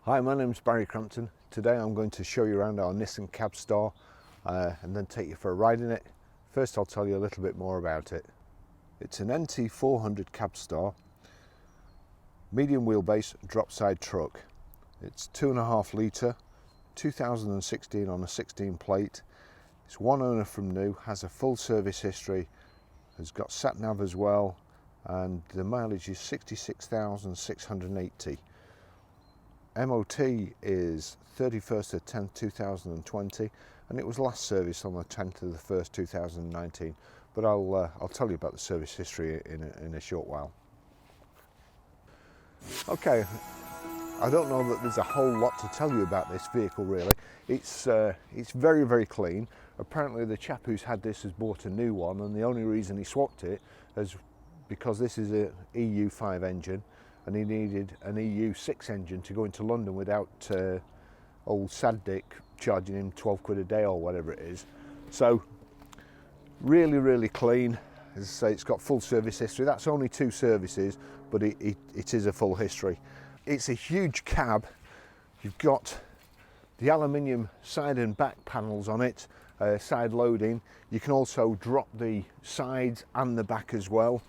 Hi, my name's Barrie Crampton. Today I'm going to show you around our Nissan Cabstar and then take you for a ride in it. First I'll tell you a little bit more about it. It's an NT400 Cabstar, medium wheelbase Dropside truck. It's 2.5 litre, 2016 on a 16 plate. It's one owner from new, has a full service history, has got sat nav as well, and the mileage is 66,680. MOT is 31st of 10th 2020, and it was last serviced on the 10th of the 1st 2019, but I'll tell you about the service history in a short while. Okay, I don't know that there's a whole lot to tell you about this vehicle really. It's very, very clean. Apparently the chap who's had this has bought a new one, and the only reason he swapped it is because this is a EU5 engine and he needed an EU6 engine to go into London without old Sad Dick charging him 12 quid a day or whatever it is. So really, really clean. As I say, it's got full service history. That's only 2 services, but it is a full history. It's a huge cab. You've got the aluminium side and back panels on it, side loading. You can also drop the sides and the back as well.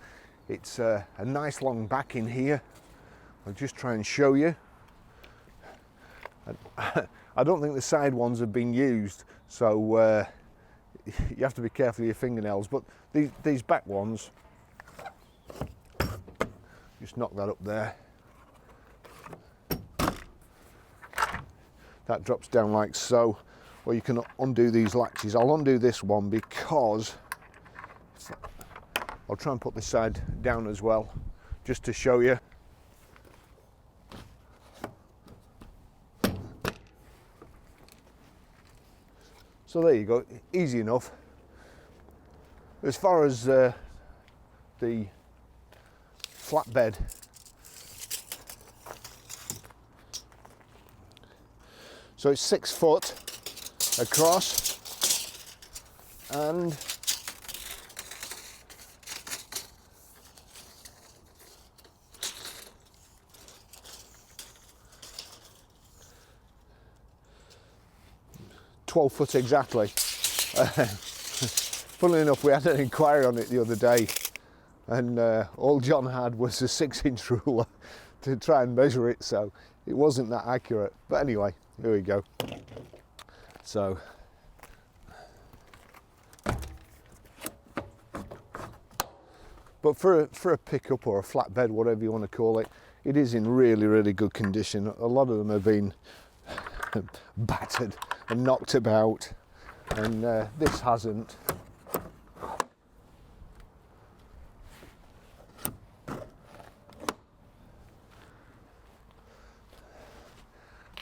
It's a nice long back in here. I'll just try and show you. I don't think the side ones have been used, so you have to be careful with your fingernails, but these back ones, just knock that up there. That drops down like so, or you can undo these latches. I'll undo this one because I'll try and put this side down as well, just to show you. So there you go, easy enough. As far as the flatbed, so it's 6 foot across and $12 foot exactly. Funnily enough, we had an inquiry on it the other day, and all John had was a 6-inch ruler to try and measure it, so it wasn't that accurate. But anyway, here we go. So but for a pickup or a flatbed, whatever you want to call it, it is in really, really good condition. A lot of them have been battered and knocked about, and this hasn't.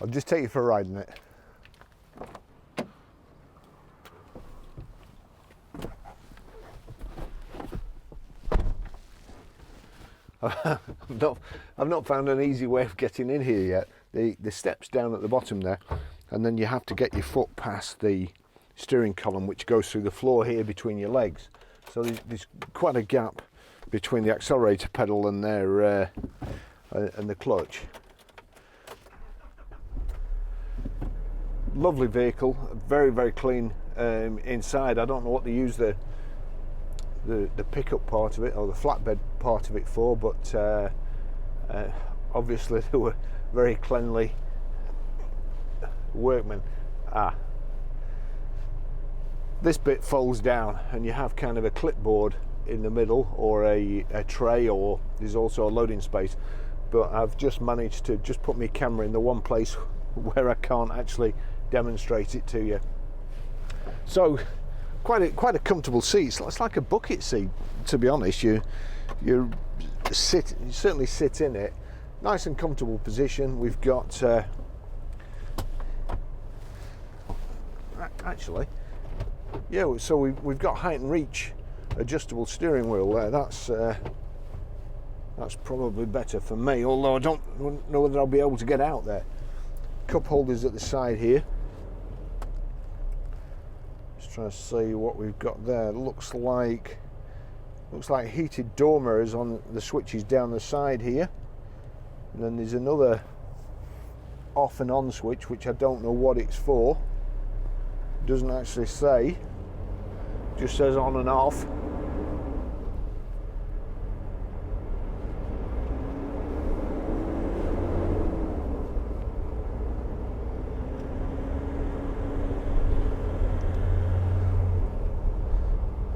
I'll just take you for a ride in it. I've not found an easy way of getting in here yet. The steps down at the bottom there, and then you have to get your foot past the steering column, which goes through the floor here between your legs. So there's quite a gap between the accelerator pedal and and the clutch. Lovely vehicle, very, very clean inside. I don't know what they use the pickup part of it or the flatbed part of it for, but obviously they were very cleanly workmen. This bit folds down and you have kind of a clipboard in the middle, or a tray, or there's also a loading space, but I've just managed to just put my camera in the one place where I can't actually demonstrate it to you. So quite a comfortable seat. It's like a bucket seat, to be honest. You certainly sit in it. Nice and comfortable position. We've got actually, yeah. So we've got height and reach adjustable steering wheel there. That's probably better for me. Although I don't know whether I'll be able to get out there. Cup holders at the side here. Just trying to see what we've got there. Looks like heated door mirrors on the switches down the side here. And then there's another off and on switch, which I don't know what it's for. It doesn't actually say, just says on and off.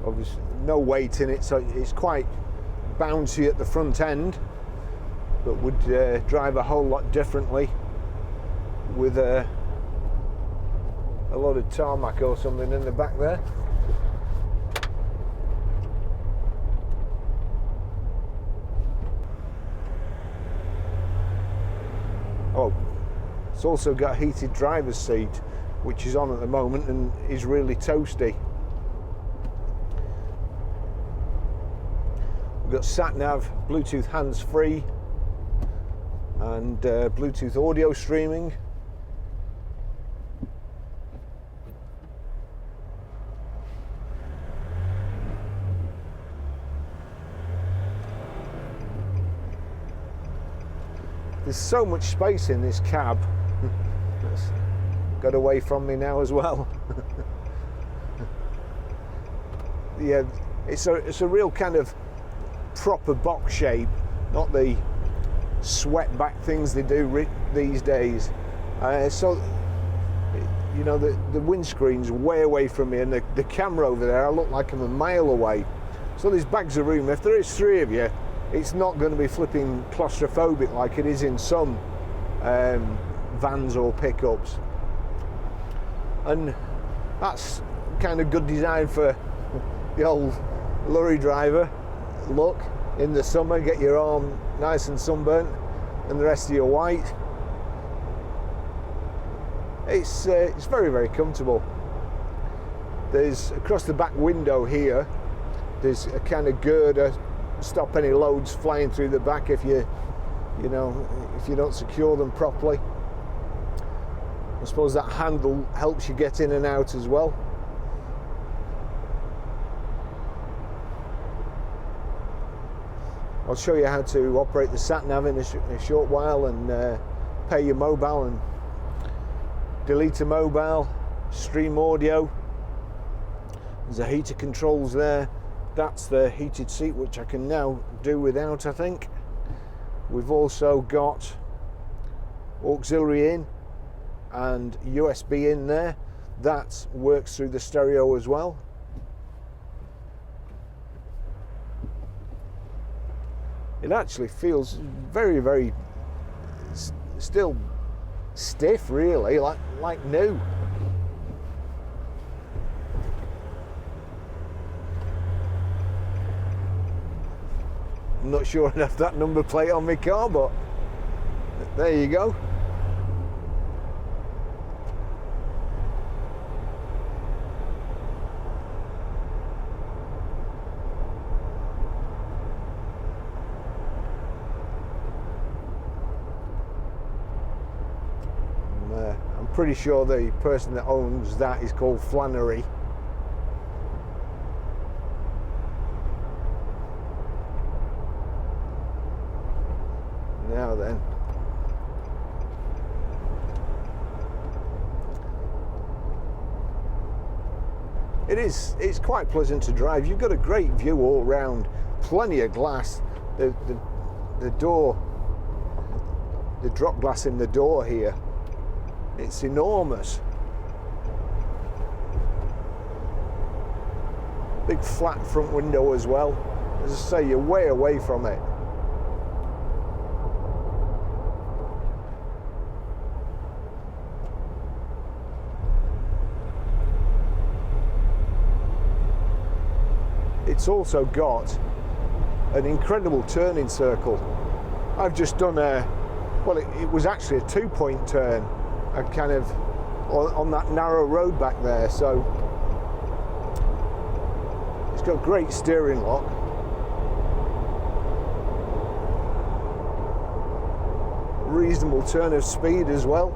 Obviously no weight in it, so it's quite bouncy at the front end, but would drive a whole lot differently with a lot of tarmac or something in the back there. Oh, it's also got a heated driver's seat, which is on at the moment and is really toasty. We've got sat nav, Bluetooth hands-free, and Bluetooth audio streaming. There's so much space in this cab. It's got away from me now as well. Yeah, it's a real kind of proper box shape, not the swept back things they do these days. So, you know, the windscreen's way away from me, and the camera over there, I look like I'm a mile away. So there's bags of room. If there is three of you, it's not going to be flipping claustrophobic like it is in some vans or pickups. And that's kind of good design for the old lorry driver look in the summer. Get your arm nice and sunburnt and the rest of you white. It's very, very comfortable. There's, across the back window here, there's a kind of girder, stop any loads flying through the back if you don't secure them properly. I suppose that handle helps you get in and out as well. I'll show you how to operate the sat nav in a short while, and pair your mobile and delete a mobile, stream audio. There's a heater controls there. That's the heated seat, which I can now do without, I think. We've also got auxiliary in and USB in there. That works through the stereo as well. It actually feels very, very still stiff, really, like new. I'm not sure I'd have that number plate on my car, but there you go. I'm pretty sure the person that owns that is called Flannery. Now then, it's quite pleasant to drive. You've got a great view all round, plenty of glass. The door, the drop glass in the door here, it's enormous. Big flat front window as well. As I say, you're way away from it. It's also got an incredible turning circle. I've just done well, it was actually a 2-point turn, a kind of on that narrow road back there. So it's got great steering lock. Reasonable turn of speed as well.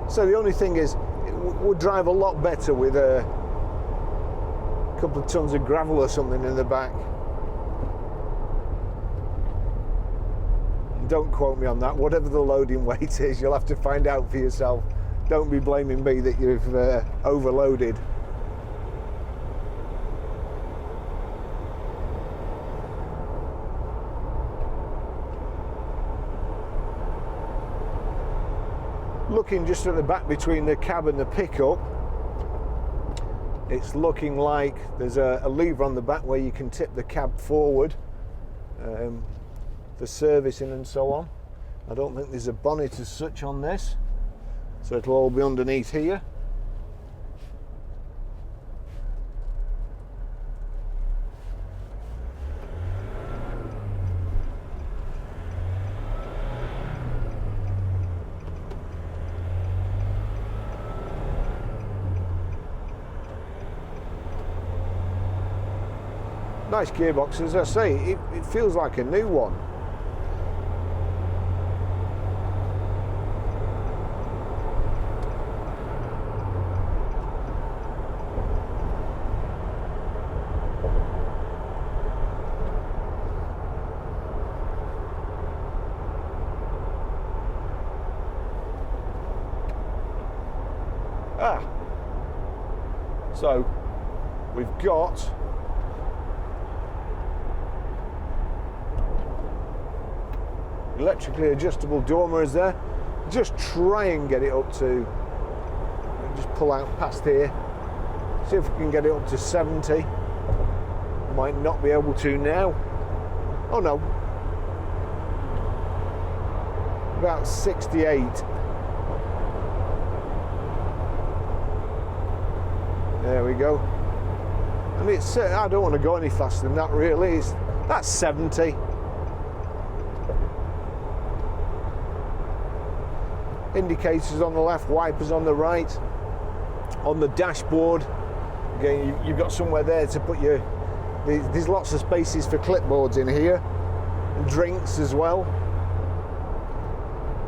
So the only thing is, it would drive a lot better with a couple of tons of gravel or something in the back. Don't quote me on that. Whatever the loading weight is, you'll have to find out for yourself. Don't be blaming me that you've overloaded. Looking just at the back between the cab and the pickup, it's looking like there's a lever on the back where you can tip the cab forward for servicing and so on. I don't think there's a bonnet as such on this, so it'll all be underneath here. Nice gearbox, as I say, it feels like a new one. So we've got electrically adjustable door mirrors there. Just try and get it up to, just pull out past here, see if we can get it up to 70. Might not be able to now. Oh no, about 68. There we go. And it's, I don't want to go any faster than that really. That's 70. Indicators on the left, wipers on the right. On the dashboard, again, you've got somewhere there to put your, there's lots of spaces for clipboards in here, and drinks as well.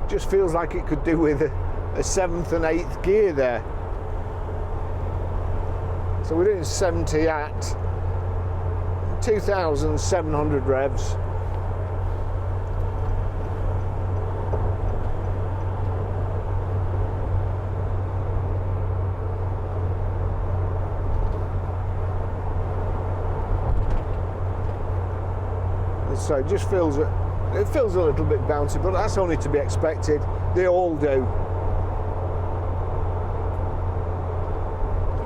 Just feels like it could do with a 7th and 8th gear there. So we're doing 70 at 2,700 revs. So it just feels, it feels a little bit bouncy, but that's only to be expected. They all do.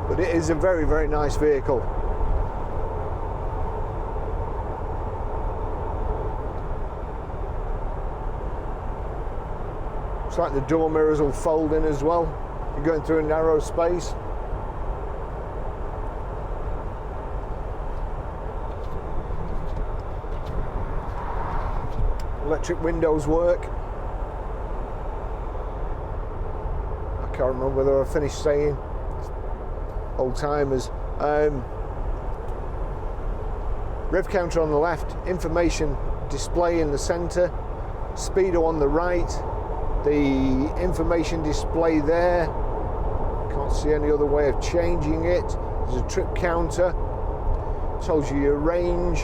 But it is a very, very nice vehicle. It's like the door mirrors will fold in as well. You're going through a narrow space. Electric windows work. I can't remember whether I finished saying. Old timers. Rev counter on the left, information display in the center, speedo on the right, the information display there. Can't see any other way of changing it. There's a trip counter, tells you your range.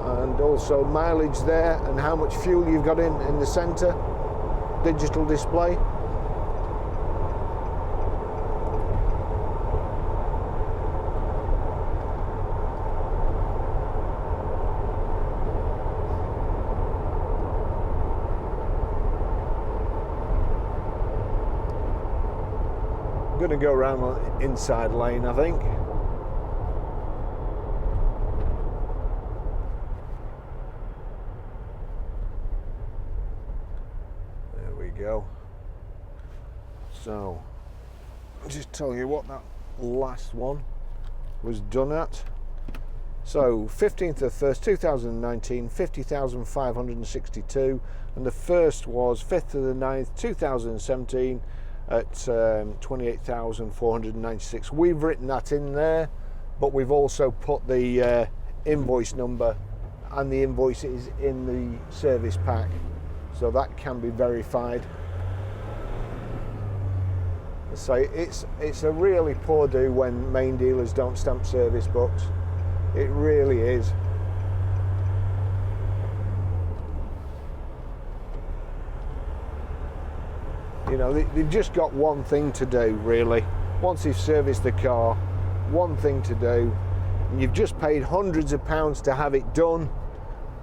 And also mileage there and how much fuel you've got in the center. Digital display. I'm going to go around the inside lane, I think. Go. So I'll just tell you what that last one was done at. So 15th of 1st 2019, 50,562, and the first was 5th of the 9th 2017 at 28,496. We've written that in there, but we've also put the invoice number, and the invoice is in the service pack, so that can be verified. So it's a really poor do when main dealers don't stamp service books. It really is. You know, they've just got one thing to do, really. Once they've serviced the car, one thing to do, and you've just paid hundreds of pounds to have it done,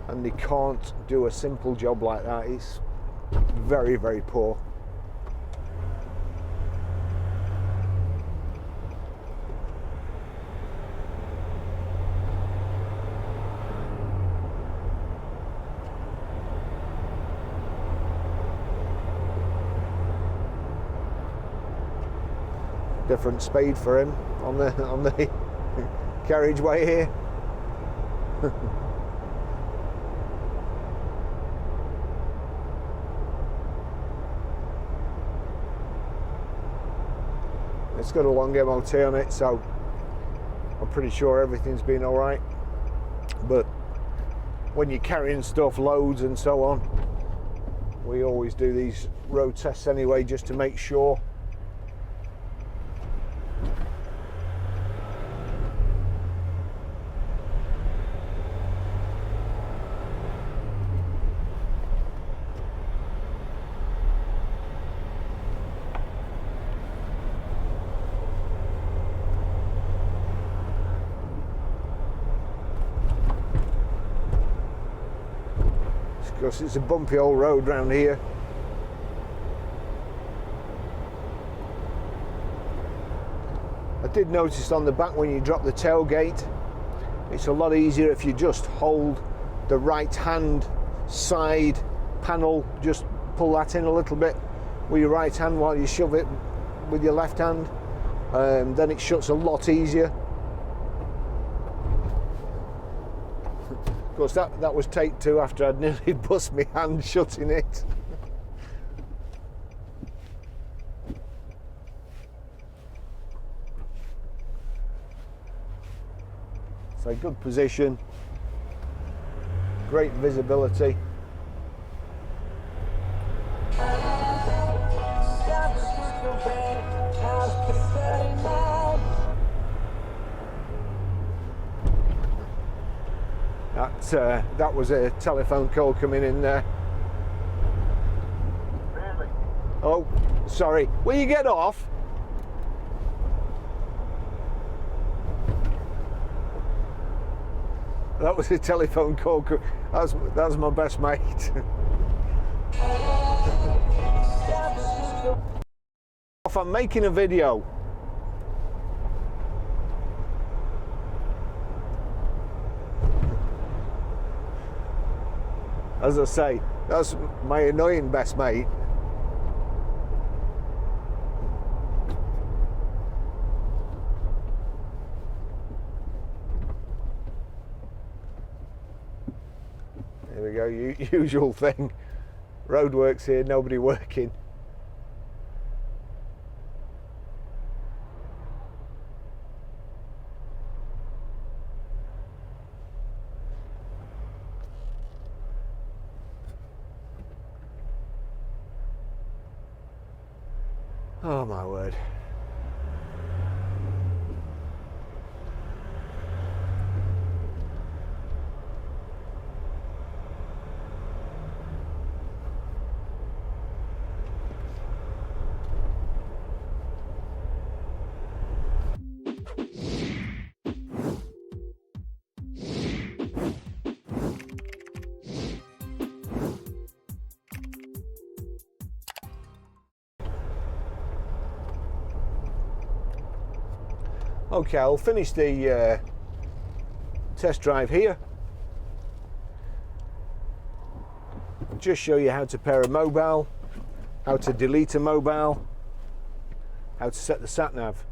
and they can't do a simple job like that. It's very, very poor. Different speed for him on the carriageway here. It's got a long MOT on it, so I'm pretty sure everything's been all right. But when you're carrying stuff, loads and so on, we always do these road tests anyway, just to make sure. Because it's a bumpy old road round here. I did notice on the back when you drop the tailgate, it's a lot easier if you just hold the right hand side panel, just pull that in a little bit with your right hand while you shove it with your left hand. Then it shuts a lot easier. Of course, that was take two after I'd nearly bust my hand shutting it. So good position, great visibility. That was a telephone call coming in there. Really? Oh, sorry. Will you get off? That was a telephone call. That was my best mate. I'm making a video. As I say, that's my annoying best mate. There we go, usual thing. Roadworks here, nobody working. Oh my word. Okay, I'll finish the test drive here. Just show you how to pair a mobile, how to delete a mobile, how to set the sat nav.